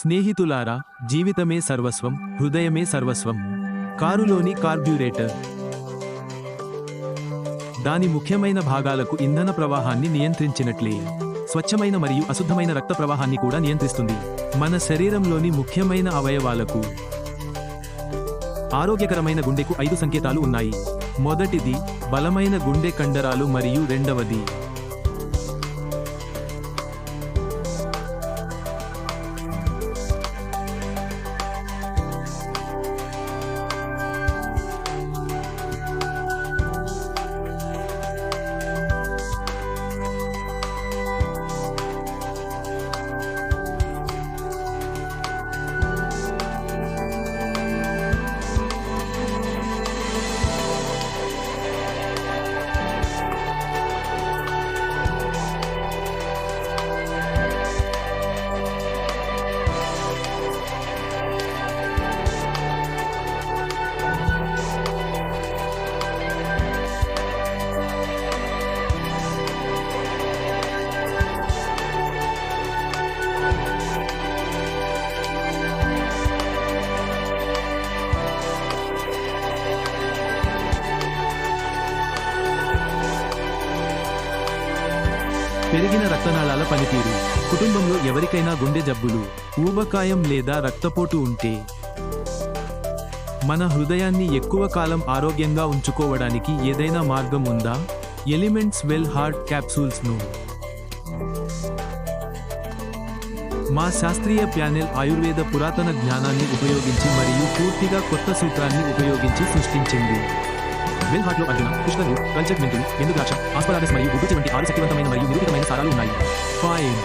స్నేహితులారా, జీవితమే సర్వస్వం, హృదయమే సర్వస్వం. కారులోని కార్బ్యూరేటర్ దాని ముఖ్యమైన భాగాలకు ఇంధన ప్రవాహాన్ని నియంత్రించినట్లే స్వచ్ఛమైన మరియు అశుద్ధమైన రక్త ప్రవాహాన్ని కూడా నియంత్రిస్తుంది. మన శరీరంలోని ముఖ్యమైన అవయవాలకు ఆరోగ్యకరమైన గుండెకు 5 సంకేతాలు ఉన్నాయి. మొదటిది బలమైన గుండె కండరాలు మరియు రెండవది పెరిగిన రక్తనాళాల పనితీరు. కుటుంబంలో ఎవరికైనా గుండె జబ్బులు, ఊబకాయం లేదా రక్తపోటు ఉంటే మన హృదయాన్ని ఎక్కువ కాలం ఆరోగ్యంగా ఉంచుకోవడానికి ఏదైనా మార్గం ఉందా? ఎలిమెంట్స్ వెల్ హార్ట్ క్యాప్సూల్స్ను మా శాస్త్రీయ ప్యానెల్ ఆయుర్వేద పురాతన జ్ఞానాన్ని ఉపయోగించి మరియు పూర్తిగా కొత్త సూత్రాన్ని ఉపయోగించి సృష్టించింది. వెల్ హార్ట్లో అర్జున, కృష్ణలు, కల్చర్ మెంతులు, ఎండు ద్రాక్ష, ఆస్పరాగస్ మరియు గుడ్డుచి వంటి 6 శక్తివంతమైన మరియు నిరూపితమైన సారాలు ఉన్నాయి. 5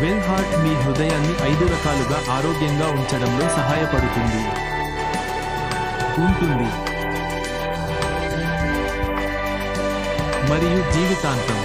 వెల్ హార్ట్ మీ హృదయాన్ని 5 రకాలుగా ఆరోగ్యంగా ఉంచడంలో సహాయపడుతుంది ఉంటుంది మరియు జీవితాంతం